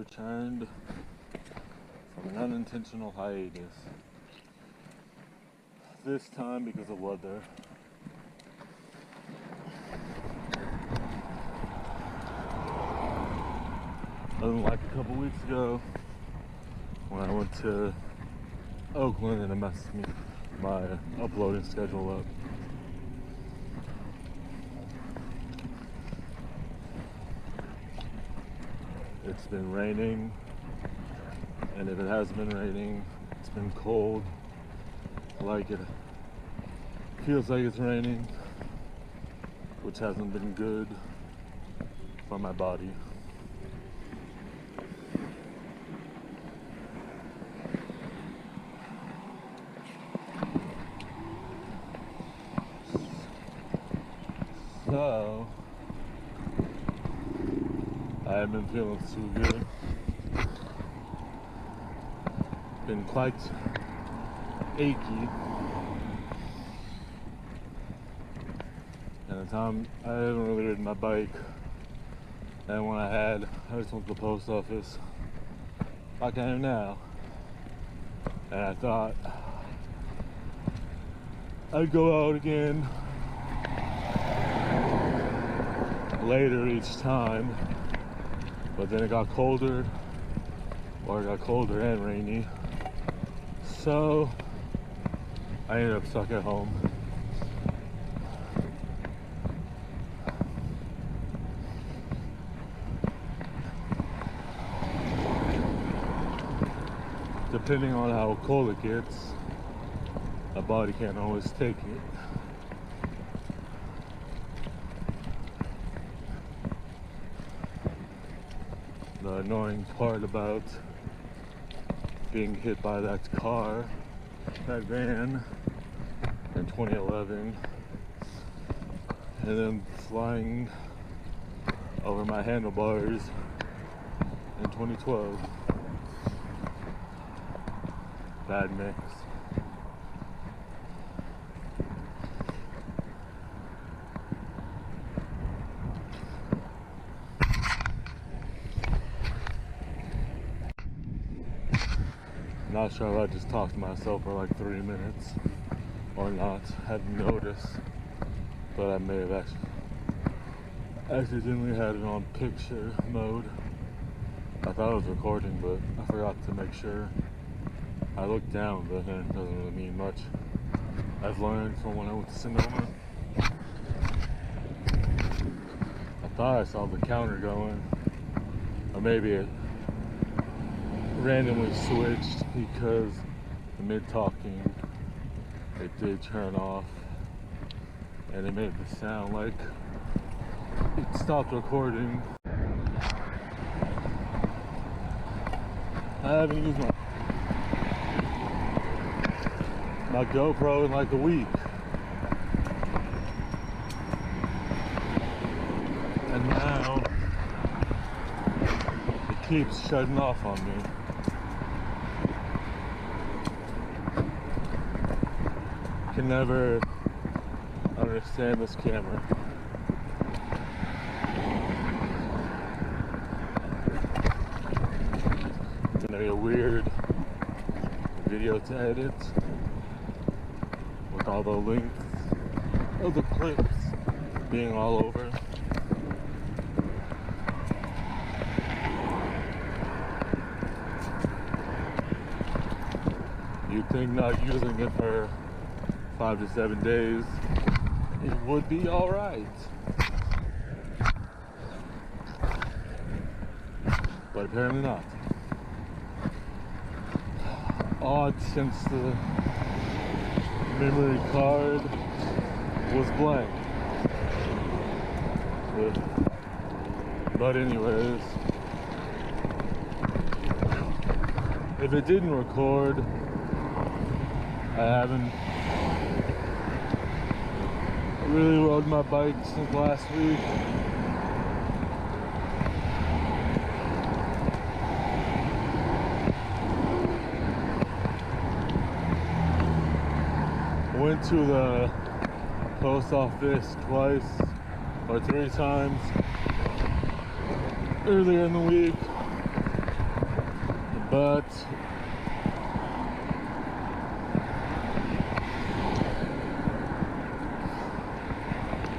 returned from an unintentional hiatus. This time because of weather. Unlike a couple weeks ago when I went to Oakland and it messed my uploading schedule up. It's been raining, and if it has been raining, it's been cold, like it feels like it's raining, which hasn't been good for my body. So, I haven't been feeling too good. Been quite achy. And the time I haven't really ridden my bike. And when I just went to the post office like I am now. And I thought I'd go out again later each time, but then it got colder, or it got colder and rainy, so I ended up stuck at home. Depending on how cold it gets, my body can't always take it. The annoying part about being hit by that van in 2011 and then flying over my handlebars in 2012. Bad mix. Not sure if I just talked to myself for like 3 minutes or not. Hadn't noticed, but I may have accidentally had it on picture mode. I thought I was recording, but I forgot to make sure. I looked down, but it doesn't really mean much. I've learned from when I went to Sonoma. I thought I saw the counter going, or maybe it randomly switched because amid talking it did turn off and it made the sound like it stopped recording. I haven't used my GoPro in like a week, and now it keeps shutting off on me. Can never understand this camera. It's gonna be a weird video to edit with all the length of the clips being all over. You'd think not using it for 5 to 7 days, it would be alright. But apparently not. Odd, since the memory card was blank. But anyways, if it didn't record, I haven't really rode my bike since last week. Went to the post office twice or 3 times earlier in the week. But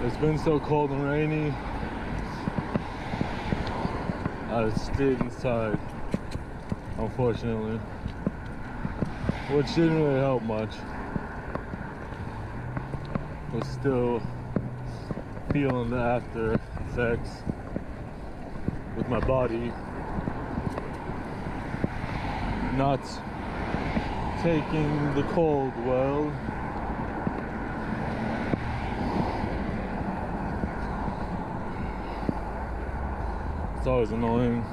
it's been so cold and rainy, I stayed inside, unfortunately, which didn't really help much. Was still feeling the after effects with my body not taking the cold well. It's always annoying.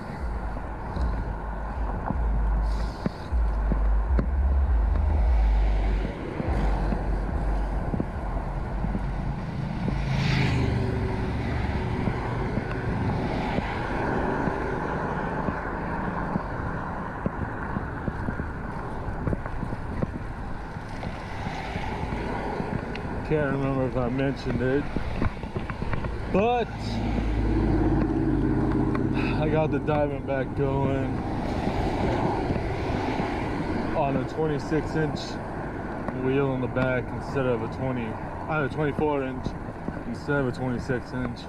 Can't remember if I mentioned it, but I got the diamondback going on a 26-inch wheel in the back instead of a 24-inch instead of a 26-inch.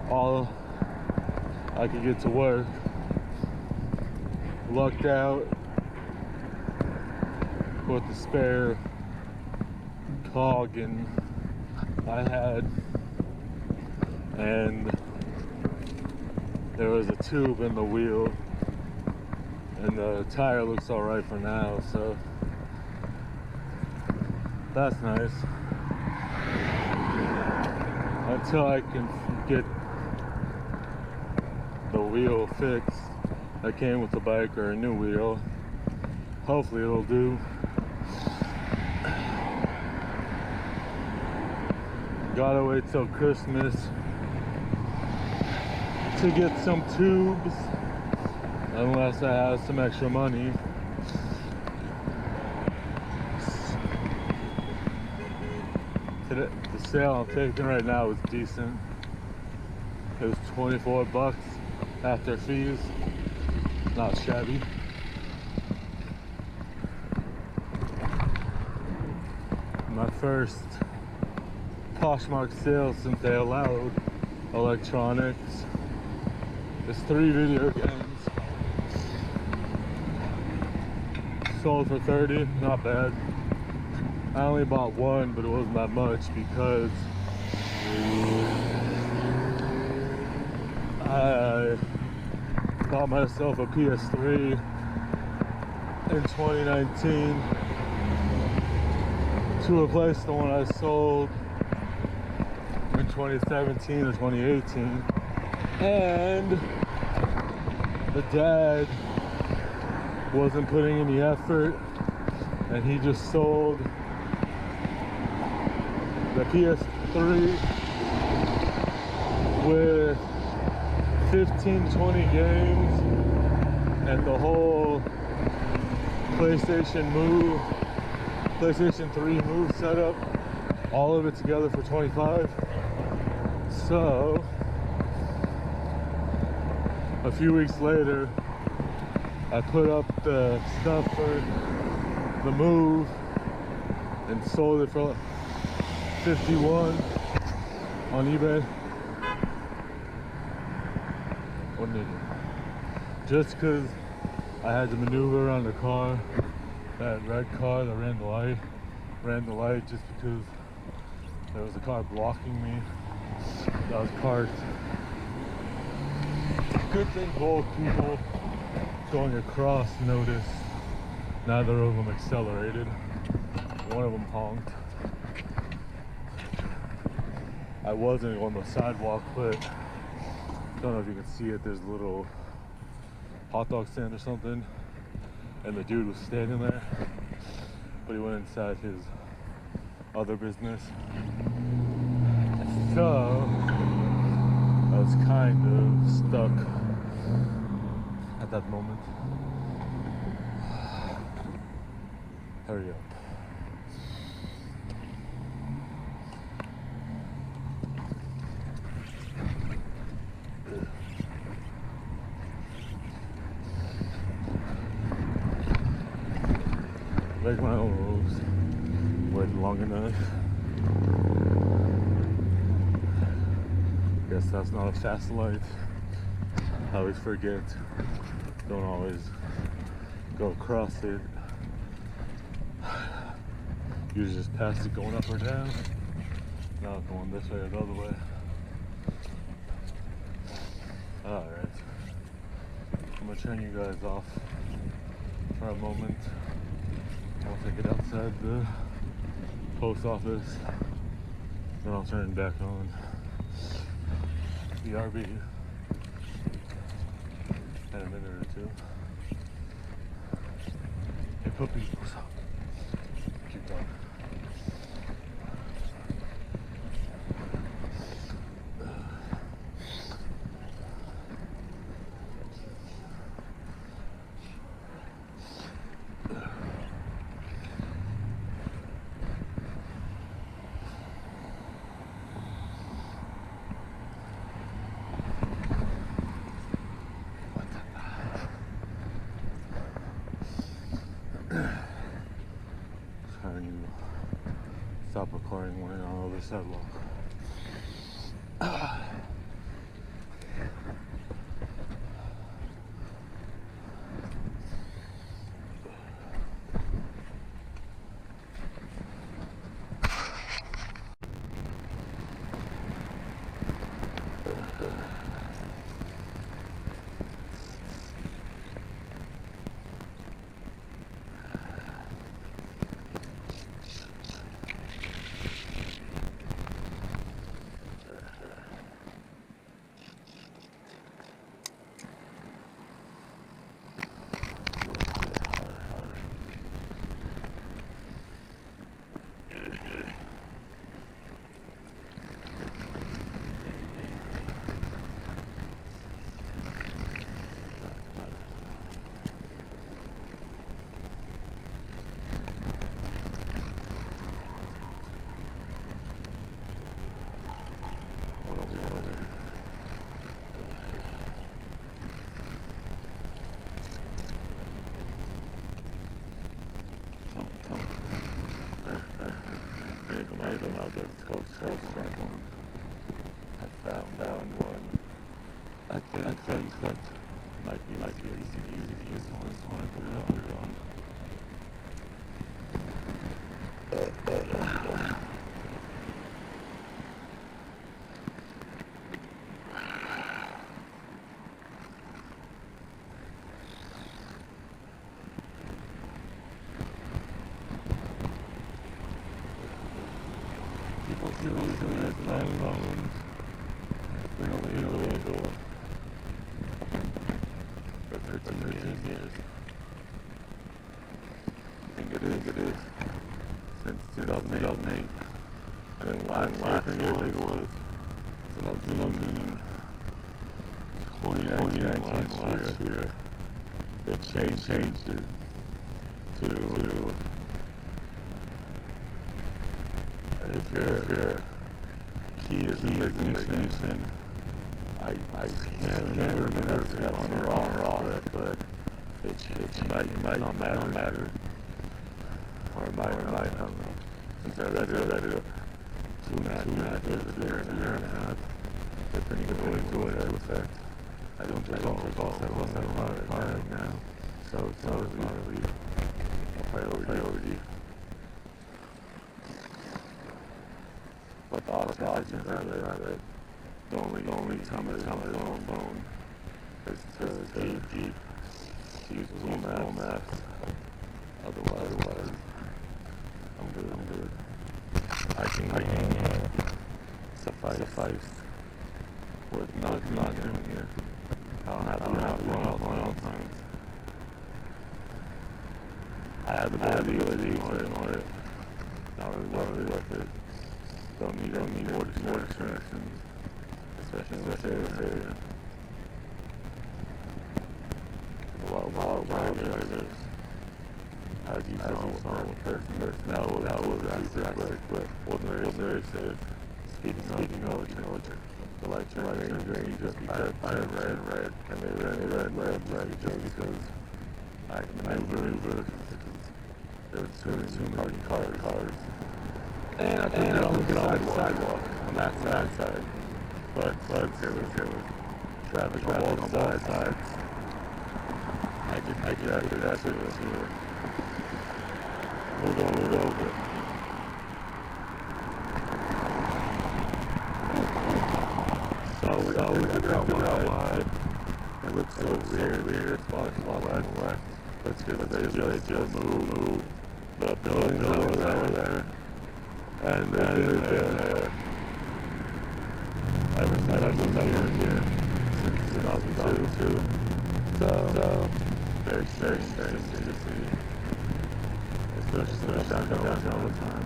All I could get to work. Lucked out with the spare cog and I had, and there was a tube in the wheel, and the tire looks all right for now, so that's nice. Until I can get the wheel fixed that came with the bike, or a new wheel. Hopefully it'll do. Gotta wait till Christmas to get some tubes, unless I have some extra money. Today, the sale I'm taking right now is decent. It was 24 bucks after fees. Not shabby. My first Poshmark sale since they allowed electronics. It's 3 video games. Sold for 30, not bad. I only bought one, but it wasn't that much because I bought myself a PS3 in 2019 to replace the one I sold in 2017 or 2018, and the dad wasn't putting any effort, and he just sold the PS3 with 15-20 games and the whole PlayStation 3 Move setup, all of it together for 25. So a few weeks later, I put up the stuff for the Move and sold it for 51 on eBay. What nigga? Just because I had to maneuver around the car, that red car that ran the light just because there was a car blocking me that was parked. Good thing both people going across noticed. Neither of them accelerated. One of them honked. I wasn't on the sidewalk, but I don't know if you can see it. There's a little hot dog stand or something, and the dude was standing there, but he went inside his other business. So I was kind of stuck at that moment. Hurry up. make my own rules. Waited long enough. Guess that's not a fast light. I always forget. Don't always go across it. Usually just pass it going up or down. Not going this way or the other way. Alright. I'm gonna turn you guys off for a moment. Once I get outside the post office, then I'll turn it back on. BRB in a minute or two. Hey puppy, what's up? Keep going. Trying to stop recording when on the other sidewalk. I found one. I think that might be easy to use one. Put it on. People still doing it alone. Illegal. For 13 years. I think it is. Since 2008. And then last year illegal was 2019 last year. They changed it to if your key is ignition. I can't remember if that's on or off, but it might not matter. Or it might, I don't know. Since I read it 2.5 years ago, year and a half, they're pretty good way to effect. I don't recall that was a lot of time now. So it's not really a priority. But the odds are that the only time I was on my phone is to use Google Maps. Otherwise, I'm good. I can suffice with not doing it. I'll have long times. I have the ability on it. Not really worth it. Don't need more distractions, especially in this area. Wild drivers. As you saw with person, that was quick, but wasn't very safe. Speeding up, the lights are green just because I red, and they red, just because I can maneuver. There was too many cars. And I couldn't get on the sidewalk on that side. But there was traffic on both sides. I could after that to move over. So we figured out why it looked so weird. Spot left. Let's just move the buildings over there. And then ever since I've been here since 2002. So very strange to see. Especially downtown all the time.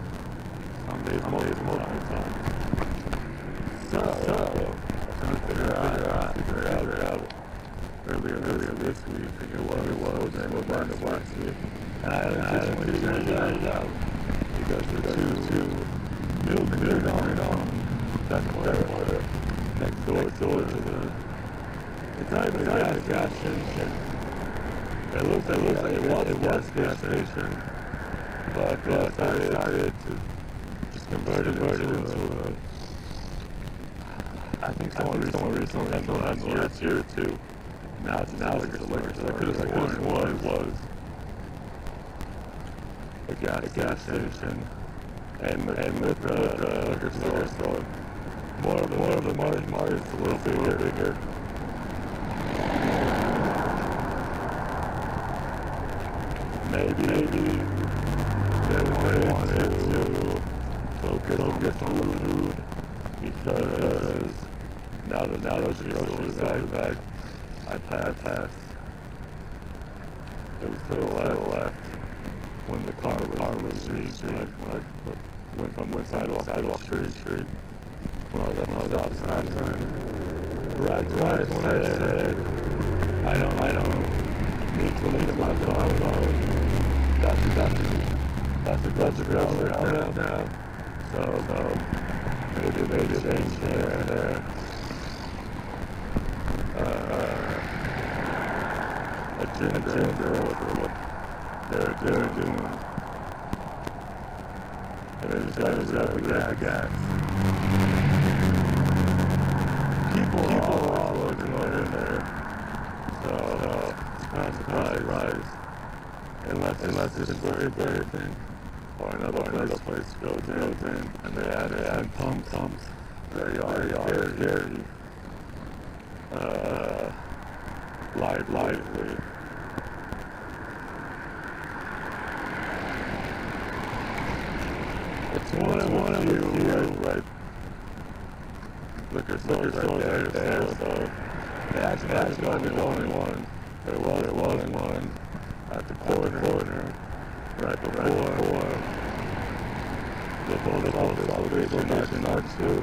Some days multiple times. So I'm trying to figure out earlier this week it was and the last week. And I didn't figure it out because the two buildings on that's where next door to the it's not even a gas station. It looks like it was a gas station. But I decided to just convert it into a I think someone recently in the last year or two. Now it's like I could have sworn it was a gas station. And with the liquor store. More of the Mart is a little bigger. Maybe they wanted to focus on food because now that the grocery bag I passed, it was to the left when the car was reaching, went from one sidewalk street. When I was outside, right when I said, I don't need to leave my phone. That's a grocery outlet now. So maybe a change there. Agenda for what they're doing. And they just got the gas. People are all looking over there. So it's kind of surprise. Unless it's a very thing. Or another place goes in and they add pumps. Very lively. It's one of the few, right? Liquor stores right there, so they actually the only one. There was one at the corner, right before the celebration arts too,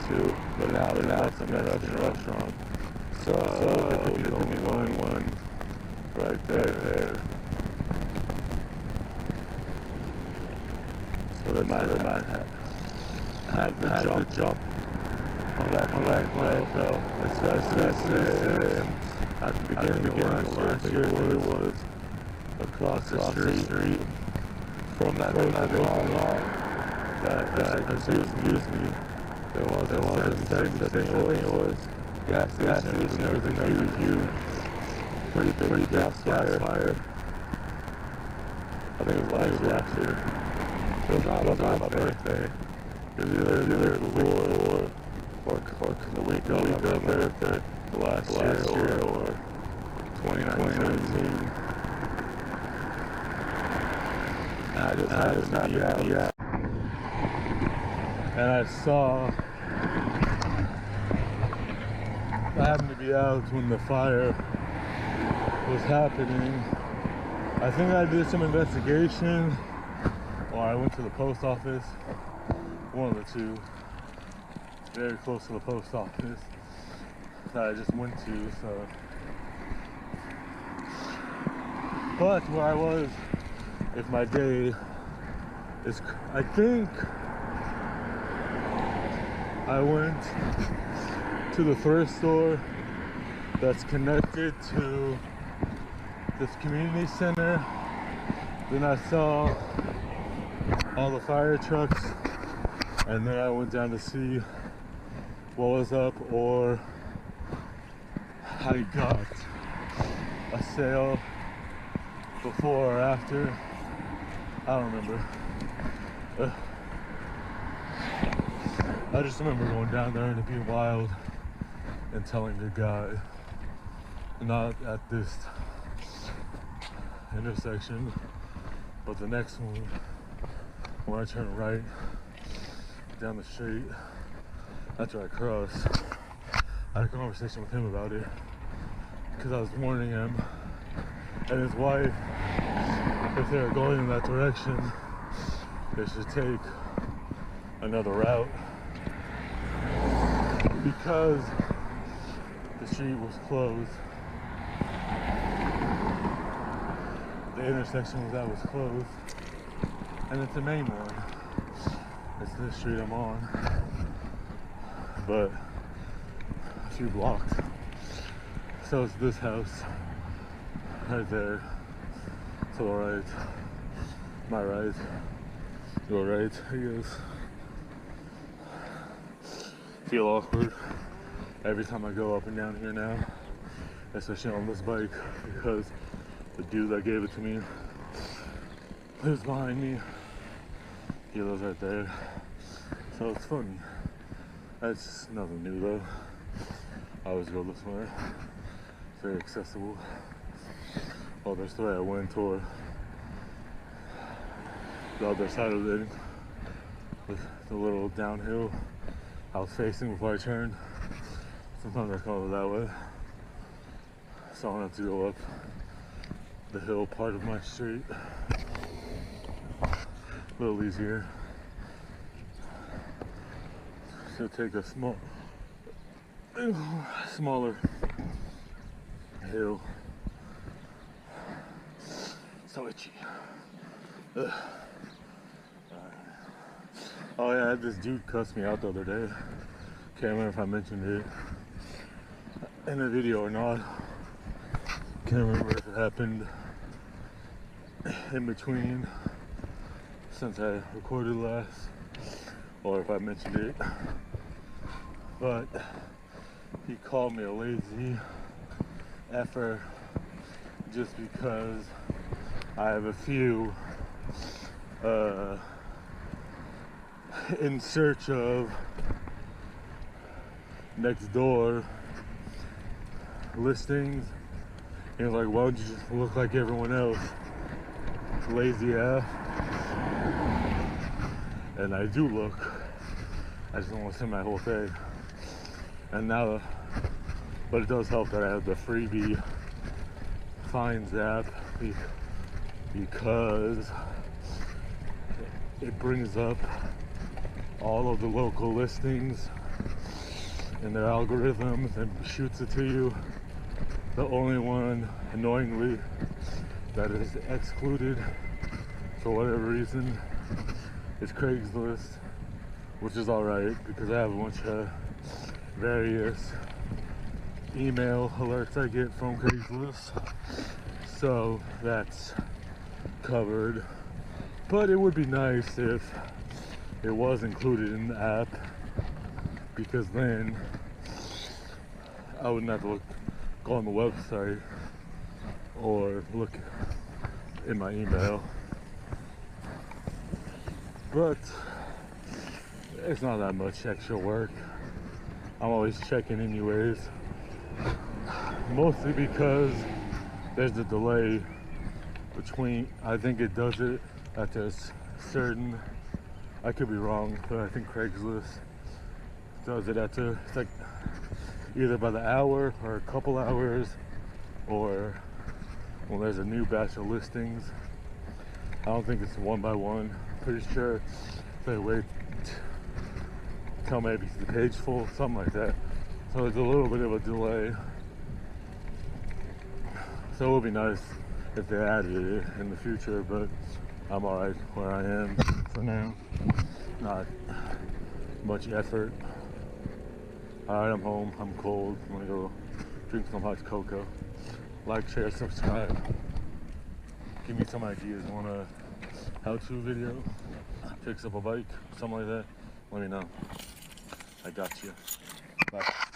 but now it's a restaurant. So there's only one right there. So they might have the jump on that play. So especially at the beginning of last year, it was across the street from that bar that confused me. There was a thing was gas station. There was a huge, pretty big gas fire. I think it was last year. It was not my birthday. It was either before or the week of my birthday, last year or 2019. I just not out. And I happened to be out when the fire was happening. I think I did some investigation, or I went to the post office, one of the two, very close to the post office that I just went to, so. But where I was, if my day is, I think I went to the thrift store that's connected to this community center. Then I saw all the fire trucks, and then I went down to see what was up, or I got a sale before or after. I don't remember. I just remember going down there and it being wild and telling the guy, not at this intersection, but the next one, when I turn right down the street after I cross. I had a conversation with him about it because I was warning him and his wife, if they were going in that direction, they should take another route, because the street was closed. The intersection was closed, and it's the main one. It's this street I'm on, but a few blocks. So it's this house right there to the right, my right, your right, I guess. Feel awkward every time I go up and down here now, especially on this bike, because the dude that gave it to me lives behind me. He lives right there, so it's fun. That's nothing new though. I always go this way. It's very accessible. Well, that's the way I went, or the other side of it, with the little downhill I was facing before I turned. Sometimes I call it that way, so I don't have to go up the hill part of my street. A little easier. So take a smaller hill. So itchy. Ugh. Oh yeah, I had this dude cuss me out the other day. Can't remember if I mentioned it in the video or not. Can't remember if it happened in between since I recorded last, or if I mentioned it. But he called me a lazy effer just because I have a few in search of next door listings. He was like, why don't you just look like everyone else? Lazy ass. And I do look. I just don't want to send my whole thing. And now, but it does help that I have the freebie finds app, because it brings up all of the local listings in their algorithms and shoots it to you. The only one, annoyingly, that is excluded for whatever reason is Craigslist, which is alright because I have a bunch of various email alerts I get from Craigslist, so that's covered. But it would be nice if it was included in the app, because then I wouldn't have to go on the website or look in my email. But it's not that much extra work. I'm always checking anyways, mostly because there's a delay between, I think it does it at this certain, I could be wrong, but I think Craigslist does it at it's like either by the hour or a couple hours, or when there's a new batch of listings. I don't think it's one by one. Pretty sure they wait till maybe the page full, something like that. So there's a little bit of a delay. So it would be nice if they added it in the future, but I'm alright where I am for now. Not much effort. Alright, I'm home. I'm cold. I'm gonna go drink some hot cocoa. Like, share, subscribe. Give me some ideas on a how-to video. fix up a bike, something like that, let me know. I got you. Bye.